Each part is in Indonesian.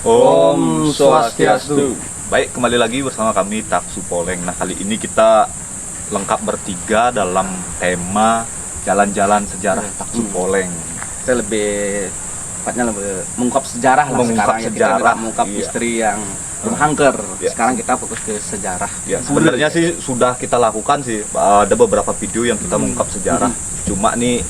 Om Swastiastu. Baik, kembali lagi bersama kami Taksu Poleng. Nah, kali ini kita lengkap bertiga dalam tema jalan-jalan sejarah Taksu Poleng. Kita lebih tepatnya lebih mengungkap sejarah lah Mengungkap sekarang. sejarah, Kita mengungkap iya. misteri yang menghanker. Iya. Sekarang kita fokus ke sejarah. Ya, sebenarnya sih sudah kita lakukan sih. Ada beberapa video yang kita mengungkap sejarah. Cuma nih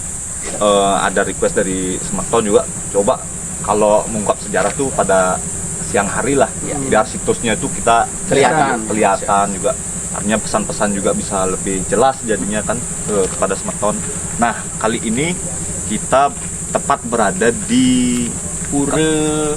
ada request dari Semeton juga. Coba kalau mengungkap sejarah tuh pada siang hari lah, biar situsnya itu kita kelihatan juga. Artinya pesan-pesan juga bisa lebih jelas jadinya kan kepada Semeton. Nah, kali ini kita tepat berada di Pura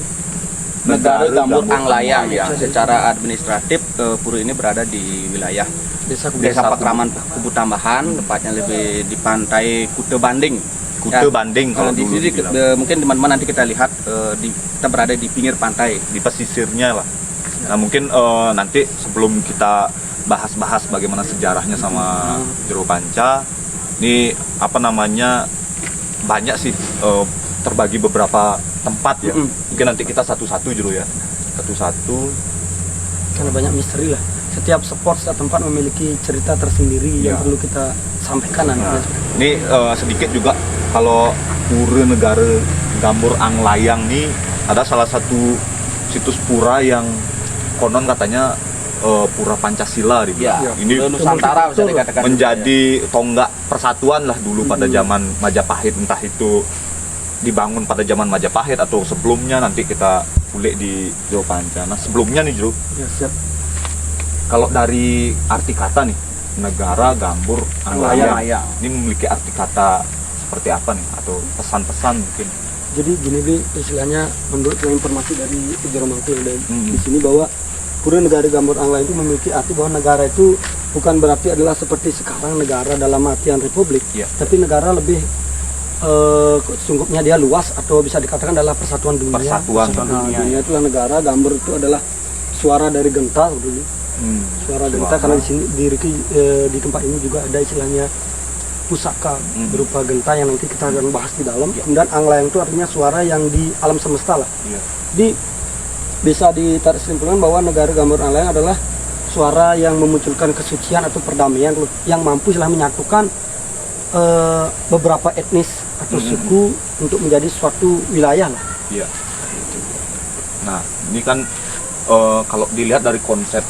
Negara Gambur Anglayang ya. Secara administratif Pura ini berada di wilayah Desa Pakraman Kubu Tambahan, tepatnya lebih di pantai Kute Banding. Kute Banding kalau di dulu sini mungkin teman-teman nanti kita lihat kita berada di pinggir pantai, di pesisirnya lah. Nah, mungkin nanti sebelum kita bahas-bahas bagaimana sejarahnya sama Jero Panca, ini apa namanya, banyak sih terbagi beberapa tempat ya. Mungkin nanti kita satu-satu Jero ya, satu-satu. Karena banyak misteri lah. Setiap spot, setiap tempat memiliki cerita tersendiri yang perlu kita sampaikan nantinya. Ini sedikit juga, kalau Pura Negara Gambur Anglayang ini ada salah satu situs pura yang konon katanya Pura Pancasila dibilang. Ini Nusantara bisa dikatakan menjadi tonggak persatuan lah dulu pada zaman Majapahit, entah itu dibangun pada zaman Majapahit atau sebelumnya, nanti kita kulik di Jero Panca. Nah, sebelumnya nih Jero, Ya, siap. kalau dari arti kata nih, Negara Gambur Anglayang Anglayang. ini memiliki arti kata seperti apa nih, atau pesan-pesan mungkin? Jadi gini Bli, istilahnya menurut informasi dari Jero Mangku yang ada di sini, bahwa Pura Negara Gambur Anglayang itu memiliki arti bahwa negara itu bukan berarti adalah seperti sekarang negara dalam artian republik, tapi negara lebih sungguhnya dia luas, atau bisa dikatakan adalah persatuan dunia. Persatuan dunia itulah negara. Gambur itu adalah suara dari genta dulu. Suara genta, karena di sini di tempat ini juga ada istilahnya pusaka berupa genta yang nanti kita akan bahas di dalam. Kemudian Anglayang itu artinya suara yang di alam semesta lah. Jadi bisa ditarik kesimpulan bahwa Negara Gambur Anglayang adalah suara yang memunculkan kesucian atau perdamaian yang mampu menyatukan beberapa etnis atau suku untuk menjadi suatu wilayah lah. Iya. Nah, ini kan kalau dilihat dari konsep,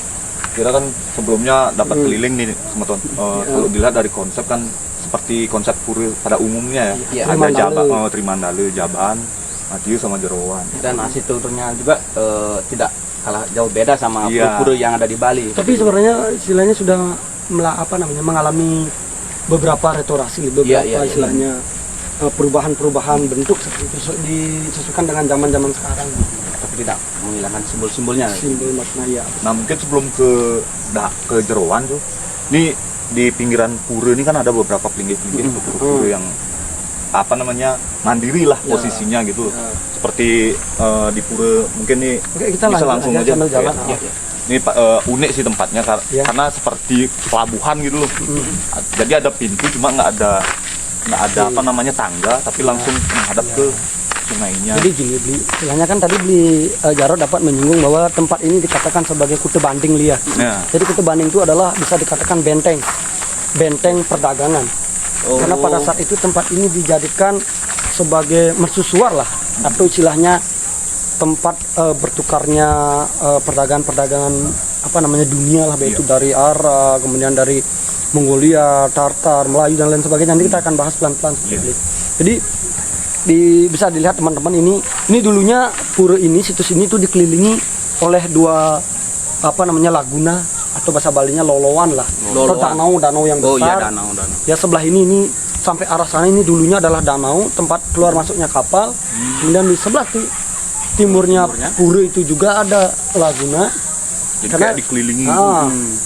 kita kan sebelumnya dapat keliling nih Semeton. Kalau dilihat dari konsep kan seperti konsep pura pada umumnya ya. Ada Jaban, Trimandale, Jaban, Madiun sama Jeroan. Dan arsitekturnya juga tidak kalah jauh beda sama pura yang ada di Bali. Tapi sebenarnya istilahnya sudah mengalami beberapa restorasi, beberapa istilahnya perubahan-perubahan bentuk seperti itu disesuaikan dengan zaman-zaman sekarang. Tapi tidak menghilangkan simbol-simbolnya. Simbol makna ya. Nah, mungkin sebelum ke Jeroan tuh, ini di pinggiran pura ini kan ada beberapa pinggir-pinggir pura yang apa namanya, mandiri lah posisinya gitu. Seperti di pura mungkin nih. Oke, kita bisa langsung aja jalan. Ini unik sih tempatnya karena seperti pelabuhan gitu loh. Jadi ada pintu, cuma nggak ada apa namanya, tangga, tapi langsung menghadap ke sungainya. Jadi gini Bli, istilahnya kan tadi Jarod dapat menyinggung bahwa tempat ini dikatakan sebagai Kute Banding Lia. Jadi Kute Banding itu adalah bisa dikatakan benteng perdagangan. Karena pada saat itu tempat ini dijadikan sebagai mercusuar lah, atau istilahnya tempat bertukarnya perdagangan dunia lah, baik itu dari Arab, kemudian dari Mongolia, Tartar, Melayu dan lain sebagainya. Nanti kita akan bahas pelan-pelan seperti itu. Jadi bisa dilihat teman-teman, ini dulunya pura ini, situs ini tuh dikelilingi oleh dua laguna, atau bahasa Balinya loloan lah, atau danau yang besar. Danau. Ya, sebelah ini sampai arah sana ini dulunya adalah danau, tempat keluar masuknya kapal. Kemudian di sebelah timurnya pura itu juga ada laguna. Jadi kayak dikelilingi.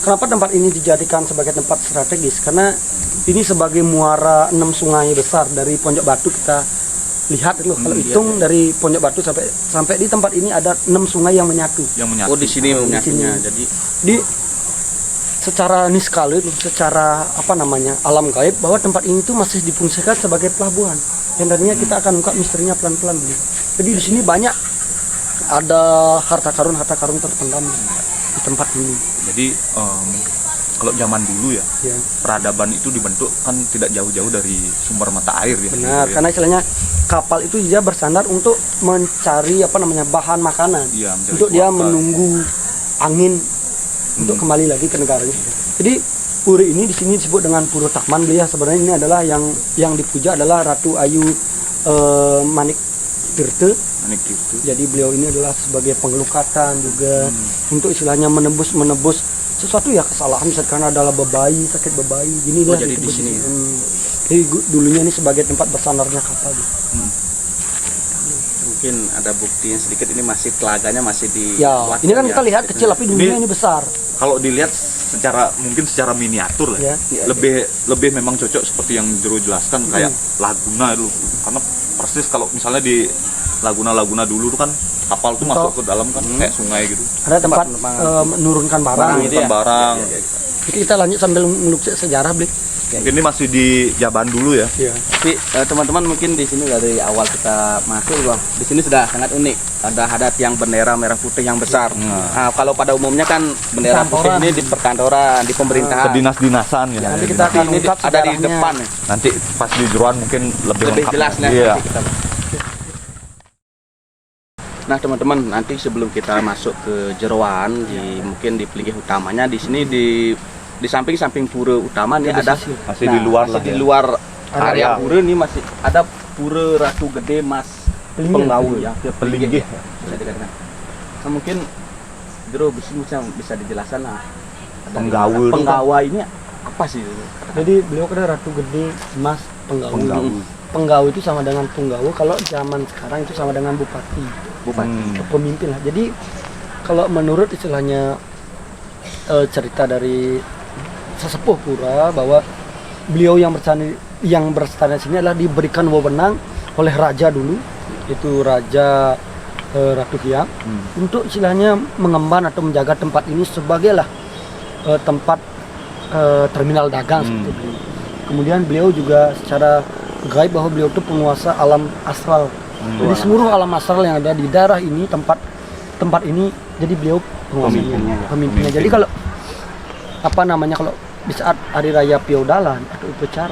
Kenapa tempat ini dijadikan sebagai tempat strategis? Karena ini sebagai muara 6 sungai besar. Dari Ponjok Batu kita lihat loh, kalau hitung dari Ponjok Batu sampai di tempat ini ada 6 sungai yang menyatu. Oh, di sini menyatunya. Jadi secara niskala, secara alam gaib, bahwa tempat ini tuh masih difungsikan sebagai pelabuhan. Yang tadinya kita akan ungkap misterinya pelan-pelan. Jadi di sini banyak ada harta karun terpendam di tempat ini. Jadi kalau zaman dulu ya, Ya. peradaban itu dibentuk kan tidak jauh-jauh dari sumber mata air ya. Benar, gitu ya. karena istilahnya kapal itu dia bersandar untuk mencari bahan makanan. Iya, mencari Untuk dia kuota. menunggu angin untuk kembali lagi ke negaranya. Jadi pura ini di sini disebut dengan Pura Takman Belia. Sebenarnya ini adalah yang dipuja adalah Ratu Ayu Manik Tirte. Manik gitu. Jadi beliau ini adalah sebagai pengelukatan juga untuk istilahnya menebus sesuatu ya kesalahan, misalkan adalah sakit bebayi gini lah. jadi di sini. Jadi dulunya ini sebagai tempat bersandarnya kapal. Mungkin ada buktinya sedikit, ini masih telaganya masih di Ya, ini kan kita lihat kecil tapi dulunya Ini- ini besar. Kalau dilihat secara miniatur lah, Ya. lebih memang cocok seperti yang Jero jelaskan kayak laguna dulu. Karena persis kalau misalnya di laguna dulu tuh kan kapal tuh masuk ke dalam kan kayak sungai gitu. Ada tempat penumpang. menurunkan barang. Barang Gitu. itu ya? Barang. Jadi kita lanjut sambil melukis sejarah, Blik. Mungkin ini masih di Jaban dulu ya. Iya. Tapi teman-teman mungkin di sini dari awal kita masuk, Bang. Di sini sudah sangat unik. Ada tiang bendera merah putih yang besar. Nah, kalau pada umumnya kan bendera putih Kantoran. ini di perkantoran, di pemerintahan. Kedinas-dinasan ya. Nanti kita akan Ini ungkap ada di sejarahnya. depan ya. Nanti pas di jeroan mungkin lebih lengkap. Jelas nih. Iya. nanti kita. Nah teman-teman, nanti sebelum kita masuk ke jeroan, mungkin di pelinggih utamanya di sini di samping pura utama nih ada Masih di luar lah di ya. luar area Area. pura nih masih ada pura Ratu Gede Mas Penggaul ya, Pelinggih. bisa dikatakan. Nah, mungkin Jero bisa dijelaskan lah. Ada Penggaul itu Penggawa ini apa sih? Jadi beliau kan Ratu Gede Mas Penggaul. Penggaul itu sama dengan Punggawa, kalau zaman sekarang itu sama dengan bupati. Pemimpin lah. Jadi kalau menurut istilahnya cerita dari sesepuh pura bahwa beliau yang berstana di sini adalah diberikan wewenang oleh raja dulu, itu Raja Ratu Hyang, untuk istilahnya mengemban atau menjaga tempat ini sebagai tempat terminal dagang seperti itu. Kemudian beliau juga secara gaib bahwa beliau itu penguasa alam astral. Jadi seluruh alam astral yang ada di daerah ini, tempat ini, jadi beliau pemimpinnya. Jadi kalau kalau di saat hari raya Piodalan atau upacara,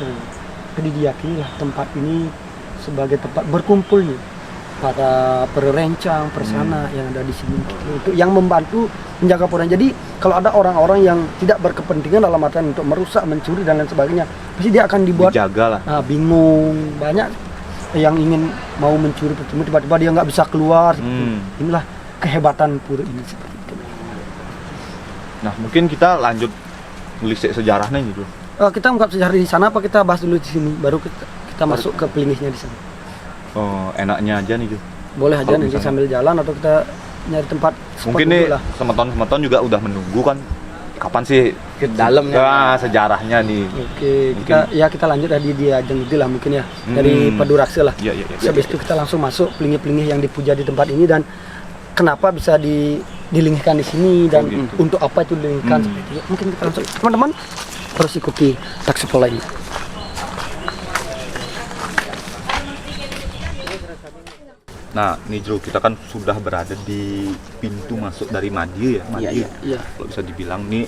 jadi diyakinilah tempat ini sebagai tempat berkumpulnya para perencang, persana yang ada di sini untuk yang membantu menjaga pura. Jadi kalau ada orang-orang yang tidak berkepentingan dalam artian untuk merusak, mencuri dan lain sebagainya, pasti dia akan dibuat Dijaga lah. bingung. Banyak yang ingin mau mencuri pertemu, tiba-tiba dia nggak bisa keluar. Inilah kehebatan pura ini seperti itu. Nah, mungkin kita lanjut melisik sejarahnya gitu. Kita ungkap sejarah di sana apa kita bahas dulu di sini, baru kita masuk ke pelinggihnya di sana. Oh, enaknya aja nih, Jo. Boleh aja Kalau nanti misalnya- sambil jalan atau kita nyari tempat spot Mungkin dulu nih lah. semeton juga udah menunggu kan. Kapan sih Ke dalamnya. sejarahnya nih? Oke, kita lanjut dari dia Jenggede lah mungkin ya, dari Paduraksa lah. Iya. Habis itu kita langsung masuk pelinggih-pelinggih yang dipuja di tempat ini dan kenapa bisa dilingihkan di sini dan untuk apa itu dilingihkan seperti itu. Mungkin kita langsung, teman-teman terus ikuti taksi pola ini. Nah, nih Jo, kita kan sudah berada di pintu masuk dari Madiun ya, Madiun. Iya. Kalau bisa dibilang nih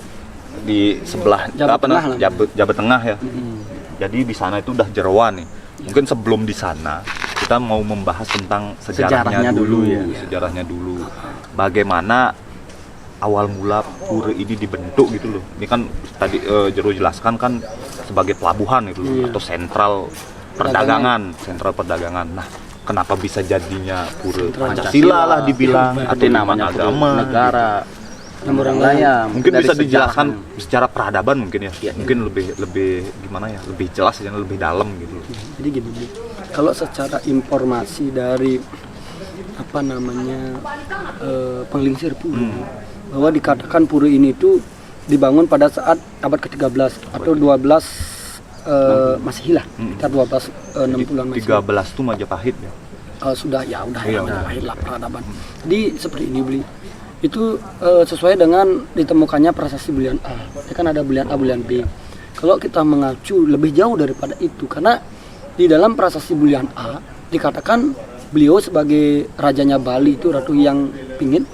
di sebelah Jabat Tengah lah. Jabat Tengah ya. Jadi di sana itu udah jeroan nih. Mungkin sebelum di sana kita mau membahas tentang sejarahnya dulu ya. Sejarahnya dulu. Bagaimana awal mula pura ini dibentuk gitu loh. Ini kan tadi Jero jelaskan kan sebagai pelabuhan gitu loh, atau sentral perdagangan. Nah, kenapa bisa jadinya pura Pancasila lah dibilang, atau namanya agama negara Nomor orang lain. mungkin Dari bisa sejarah. dijelaskan secara peradaban mungkin ya, mungkin lebih gimana ya, lebih jelas dan lebih dalam gitu. Jadi gini, Bu. Kalau secara informasi dari penglingsir pura, bahwa dikatakan pura ini itu dibangun pada saat abad ke-13 atau 12 Masehi lah, sekitar 1260-an Masehi. 13 tuh Majapahit ya. Sudah Iya, lahir lah peradaban. Jadi seperti ini, Beli. Itu sesuai dengan ditemukannya prasasti Bulian A. Ya kan ada Bulian A, Bulian B. Kalau kita mengacu lebih jauh daripada itu, karena di dalam prasasti Bulian A dikatakan beliau sebagai rajanya Bali itu Ratu Hyang Pingit,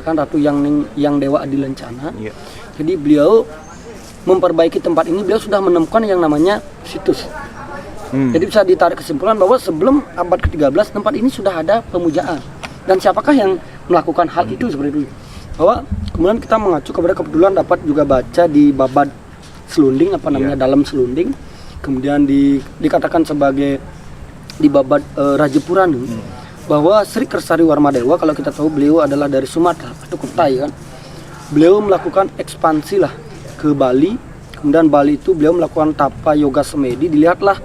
kan Ratu yang Dewa Adi Lencana. Iya. Jadi beliau memperbaiki tempat ini, beliau sudah menemukan yang namanya situs. Jadi bisa ditarik kesimpulan bahwa sebelum abad ke-13 tempat ini sudah ada pemujaan. Dan siapakah yang melakukan hal itu seperti itu? Bahwa kemudian kita mengacu kepada kebetulan dapat juga baca di babad selunding dalam selunding. Kemudian dikatakan sebagai di babad Raja Purana bahwa Sri Kersari Warmadewa, kalau kita tahu beliau adalah dari Sumatera atau Kutai kan. Beliau melakukan ekspansi lah ke Bali. Kemudian Bali itu beliau melakukan tapa yoga semedi. Dilihatlah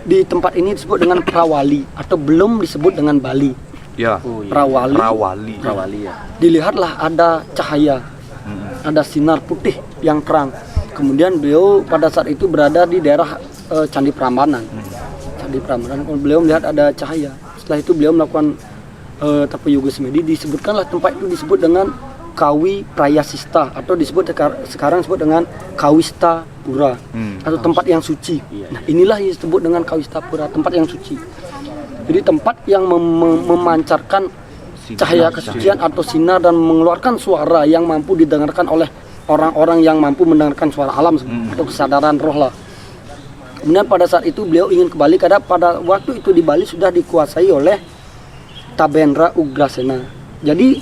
di tempat ini disebut dengan Prawali atau belum disebut dengan Bali. Ya. Prawali ya. Dilihatlah ada cahaya, ada sinar putih yang terang. Kemudian beliau pada saat itu berada di daerah Candi Prambanan. Candi Prambanan. Beliau melihat ada cahaya. Setelah itu beliau melakukan tapa yoga semedi. Disebutkanlah tempat itu disebut dengan Kawi Prayasista atau sekarang disebut dengan Kawista Pura atau tempat yang suci. Nah, inilah yang disebut dengan Kawista Pura, tempat yang suci. Jadi tempat yang memancarkan cahaya kesucian atau sinar dan mengeluarkan suara yang mampu didengarkan oleh orang-orang yang mampu mendengarkan suara alam atau kesadaran roh lah. Kemudian pada saat itu beliau ingin ke Bali karena pada waktu itu di Bali sudah dikuasai oleh Tabendra Ugrasena. Jadi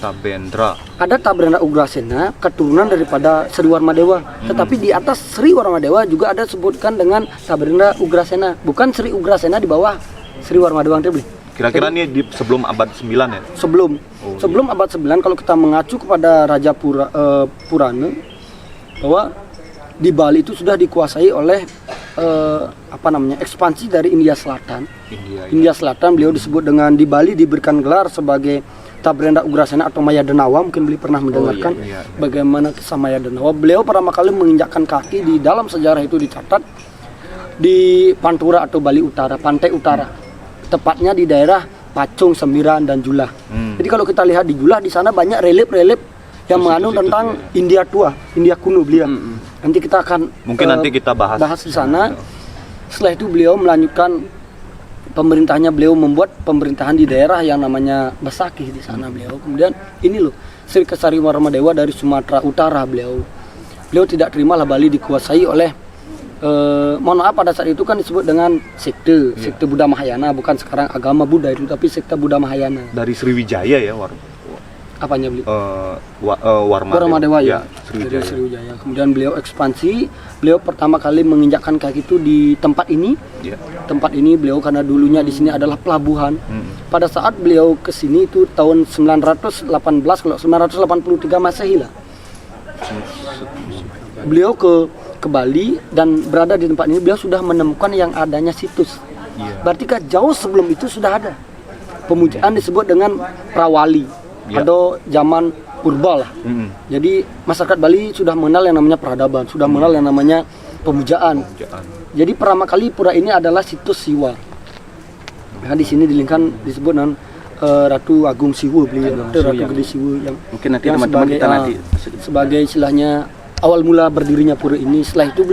ada Tabendra Ugrasena keturunan daripada Sri Warmadewa. Tetapi di atas Sri Warmadewa juga ada sebutkan dengan Tabendra Ugrasena. Bukan Sri Ugrasena di bawah Sri Warmadewa. Kira-kira ini sebelum abad 9 ya? Sebelum abad 9 kalau kita mengacu kepada Raja Purana bahwa di Bali itu sudah dikuasai oleh ekspansi dari India Selatan. India Selatan beliau disebut dengan di Bali diberikan gelar sebagai Tabendra Ugrasena atau Maya Denawa. Mungkin beliau pernah mendengarkan bagaimana kisah Maya Denawa. Beliau pertama kali menginjakkan kaki di dalam sejarah itu dicatat di Pantura atau Bali Utara, Pantai Utara. Tepatnya di daerah Pacung, Sembiran dan Julah. Jadi kalau kita lihat di Julah di sana banyak relief-relief yang mengandung tentang India tua, India kuno beliau. Nanti kita akan nanti kita bahas di sana. Setelah itu beliau melanjutkan pemerintahnya, beliau membuat pemerintahan di daerah yang namanya Besakih di sana beliau. Kemudian ini loh Sri Kersari Warmadewa dari Sumatera Utara beliau tidak terimalah Bali dikuasai oleh mohon maaf pada saat itu kan disebut dengan sekte Buddha Mahayana, bukan sekarang agama Buddha itu tapi sekte Buddha Mahayana. Dari Sriwijaya ya apanya beliau? Warmadewa ya, Sriwijaya. Sriwijaya. Kemudian beliau ekspansi, beliau pertama kali menginjakkan kaki itu di tempat ini. Tempat ini beliau karena dulunya di sini adalah pelabuhan. Pada saat beliau ke sini itu tahun 918 kalau 983 Masehi lah. Beliau ke Bali dan berada di tempat ini beliau sudah menemukan yang adanya situs. Berarti kan jauh sebelum itu sudah ada pemujaan disebut dengan Prawali. Atau zaman purba lah. Jadi masyarakat Bali sudah mengenal yang namanya peradaban, sudah mengenal yang namanya pemujaan. Jadi pertama kali pura ini adalah situs Siwa. Nah, di sini disebut dengan Ratu Agung Siwa beliau, Ratu Gede Siwa yang mungkin nanti teman-teman kita sebagai istilahnya awal mula berdirinya pura ini. Setelah itu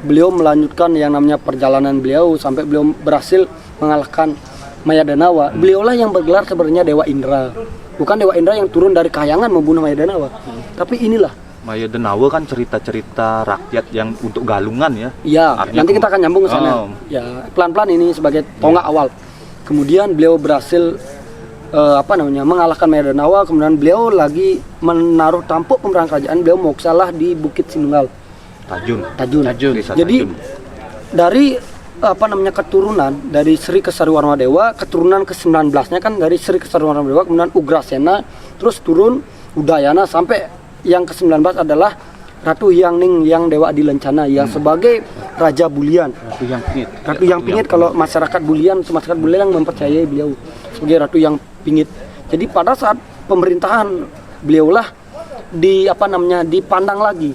beliau melanjutkan yang namanya perjalanan beliau sampai beliau berhasil mengalahkan Maya Denawa. Beliaulah yang bergelar sebenarnya Dewa Indra. Bukan Dewa Indra yang turun dari kahyangan membunuh Maya Denawa. Tapi inilah Maya Denawa kan cerita-cerita rakyat yang untuk galungan ya. Iya, nanti kita akan nyambung ke sana. Ya, pelan-pelan ini sebagai tonggak awal. Kemudian beliau berhasil mengalahkan Maya Denawa. Kemudian beliau lagi menaruh tampuk pemerintahan kerajaan. Beliau moksalah di Bukit Sinunggal. Tajun. Jadi dari keturunan dari Sri Kersari Warmadewa, keturunan ke-19-nya kan dari Sri Kersari Warmadewa, kemudian Ugrasena, terus turun Udayana sampai yang ke-19 adalah Ratu Hyang Dewa Adi Lencana yang sebagai Raja Bulian. Ratu Hyang Pingit kalau masyarakat Bulian yang mempercayai beliau sebagai Ratu Hyang Pingit. Jadi pada saat pemerintahan beliaulah dipandang lagi,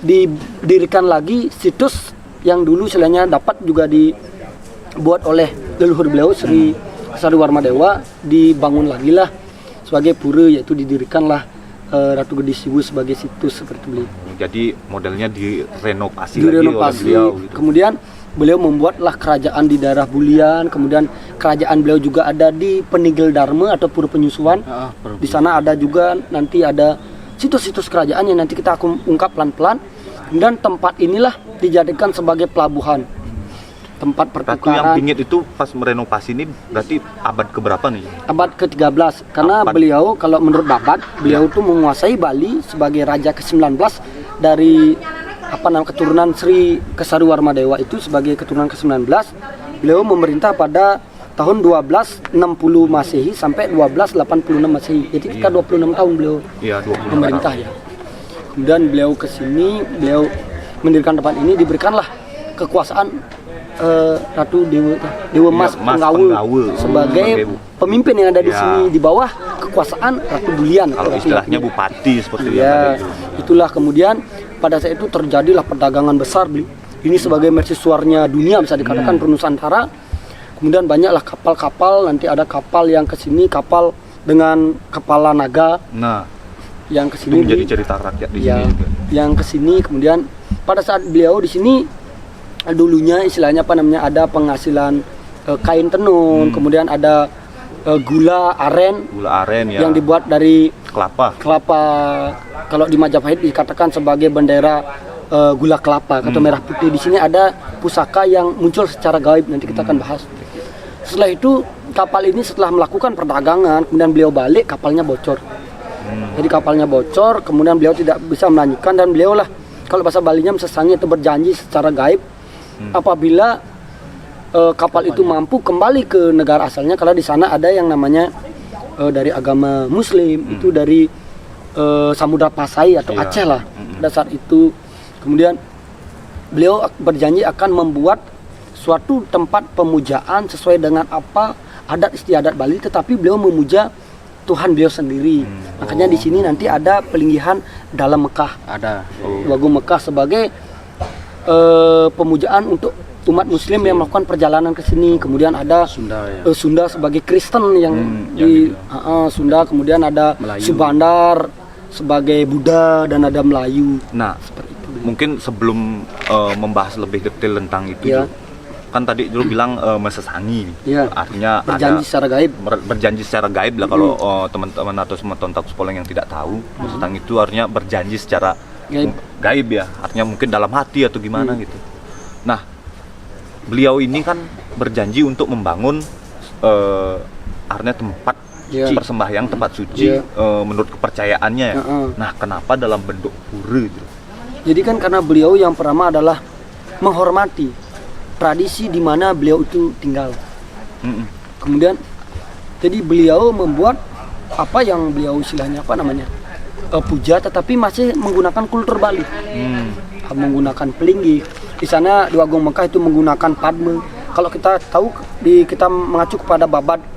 didirikan lagi situs yang dulu istilahnya dapat juga dibuat oleh leluhur beliau Sri Kersari Warmadewa, dibangun lagi lah sebagai pura, yaitu didirikanlah Ratu Gede Siwu sebagai situs seperti beliau. Jadi modelnya direnovasi lagi oleh beliau gitu. Kemudian beliau membuatlah kerajaan di daerah Bulian, kemudian kerajaan beliau juga ada di Penigel Dharma atau Pura Penyusuan. Di sana ada juga nanti ada situs-situs kerajaan yang nanti kita akan ungkap pelan-pelan. Kemudian tempat inilah dijadikan sebagai pelabuhan, tempat Ratu yang pertukaran. Bingit itu pas merenovasi ini berarti abad keberapa nih? Abad ke-13, karena Abad. beliau kalau menurut Babat, beliau tuh menguasai Bali sebagai raja ke-19 dari keturunan Sri Kesaruwarmadewa itu sebagai keturunan ke-19. Beliau memerintah pada tahun 1260 Masehi sampai 1286 Masehi. Jadi kita 26 tahun beliau Iya, 20 memerintah ya. Kemudian beliau ke sini, beliau mendirikan tempat ini, diberikanlah kekuasaan Ratu Dewa Mas Mas Penggaul Penggaul. sebagai Sebagai pemimpin yang ada di Ya. sini di bawah kekuasaan Ratu Bulian. Kalau istilahnya bupati seperti yang Ya, tadi itu. itulah kemudian pada saat itu terjadilah perdagangan besar. Ini sebagai mercusuarnya dunia bisa dikatakan Nusantara. Kemudian banyaklah kapal-kapal, nanti ada kapal yang ke sini, kapal dengan kepala naga Nah, yang ke itu sini. menjadi cerita rakyat di Ya, sini juga. yang ke sini kemudian pada saat beliau di sini dulunya istilahnya ada penghasilan kain tenun, kemudian ada gula aren Gula aren ya, yang dibuat dari kelapa. kelapa. Kalau di Majapahit dikatakan sebagai bendera gula kelapa atau merah putih. Di sini ada pusaka yang muncul secara gaib, nanti kita akan bahas. Setelah itu kapal ini setelah melakukan perdagangan, kemudian beliau balik, kapalnya bocor. Jadi kapalnya bocor, kemudian beliau tidak bisa melanjutkan, dan beliau lah, kalau bahasa Balinya mesesangi itu berjanji secara gaib apabila kapal itu mampu kembali ke negara asalnya, kalau di sana ada yang namanya dari agama Muslim, itu dari Samudra Pasai atau Iya. Aceh lah. Pada saat itu kemudian beliau berjanji akan membuat suatu tempat pemujaan sesuai dengan apa adat istiadat Bali, tetapi beliau memuja Tuhan beliau sendiri. Makanya di sini nanti ada pelinggihan dalam Mekah, Ada. Wagum Mekah sebagai pemujaan untuk umat Muslim yang melakukan perjalanan ke sini. Kemudian ada Sunda ya. Sunda sebagai Kristen yang di Sunda, kemudian ada Melayu. Subandar sebagai Buddha, dan ada Melayu. Nah, mungkin sebelum membahas lebih detail tentang itu, Ya. kan tadi Jul bilang mesesangi, Ya. artinya Berjanji secara gaib. berjanji secara gaib lah. Kalau teman-teman atau semua tontak Sepoleng yang tidak tahu, mesesangi itu artinya berjanji secara gaib ya, artinya mungkin dalam hati atau gimana gitu. Nah, beliau ini kan berjanji untuk membangun artinya tempat Ya. persembahyang, tempat suci Ya. menurut kepercayaannya ya. Heeh. Nah, kenapa dalam bentuk pura gitu? Jadi kan karena beliau yang pertama adalah menghormati tradisi di mana beliau itu tinggal. Mm-mm. Kemudian jadi beliau membuat apa yang beliau istilahnya puja, tetapi masih menggunakan kultur Bali. Menggunakan pelinggih. Di sana di Wagum Mekah itu menggunakan padme. Kalau kita tahu kita mengacu kepada Babat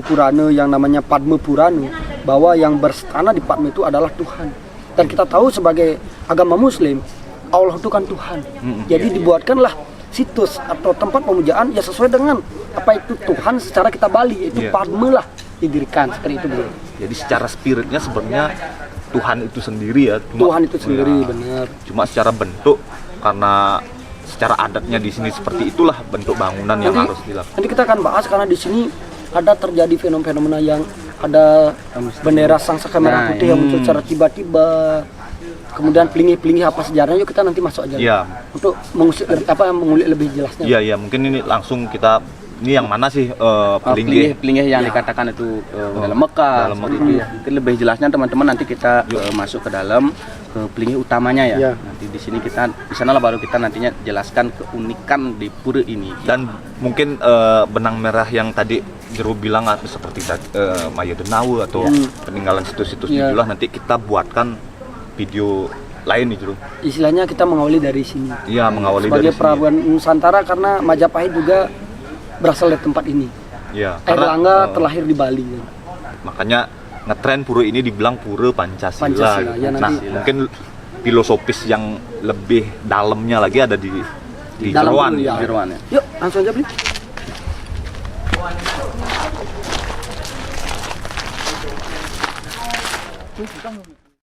Purana yang namanya Padme Purana, bahwa yang berstana di Padme itu adalah Tuhan. Dan kita tahu sebagai agama Muslim, Allah itu kan Tuhan. Jadi dibuatkanlah situs atau tempat pemujaan ya sesuai dengan apa itu Tuhan secara kita Bali, itu Padme lah didirikan seperti itu bro. Jadi secara spiritnya sebenarnya Tuhan itu sendiri ya. Tuhan itu sendiri, benar. Cuma secara bentuk, karena secara adatnya di sini seperti itulah bentuk bangunan yang harus dilakukan. Nanti kita akan bahas karena di sini ada terjadi fenomena yang ada bendera Sang Saka Merah Putih yang muncul secara tiba-tiba. Kemudian pelinggih-pelinggih apa sejarahnya, yuk kita nanti masuk aja. Iya. Untuk mengulik lebih jelasnya. Iya, iya, mungkin ini langsung kita, ini yang mana sih pelinggih? Pelinggih yang dikatakan itu dalam Mekah. Dalam Seperti itu ya. Mungkin lebih jelasnya teman-teman nanti kita masuk ke dalam ke pelinggih utamanya ya. Ya. Nanti di sini kita di sana lah baru kita nantinya jelaskan keunikan di pura ini. Dan mungkin benang merah yang tadi Jeru bilang seperti Maya Denawa atau peninggalan situs-situs di Julah, nanti kita buatkan video lain nih Jeru. Istilahnya kita mengawali dari sini. Iya, mengawali Sebagai dari sini. pelabuhan Nusantara, karena Majapahit juga berasal dari tempat ini. Iya, Airlangga terlahir di Bali. makanya ngetren pura ini dibilang pura Pancasila. Pancasila, gitu. ya, Nah, nanti. mungkin filosofis yang lebih dalamnya lagi ada di dalam Jeruan dulu, ya. Jeruan ya. Yuk, langsung aja beli.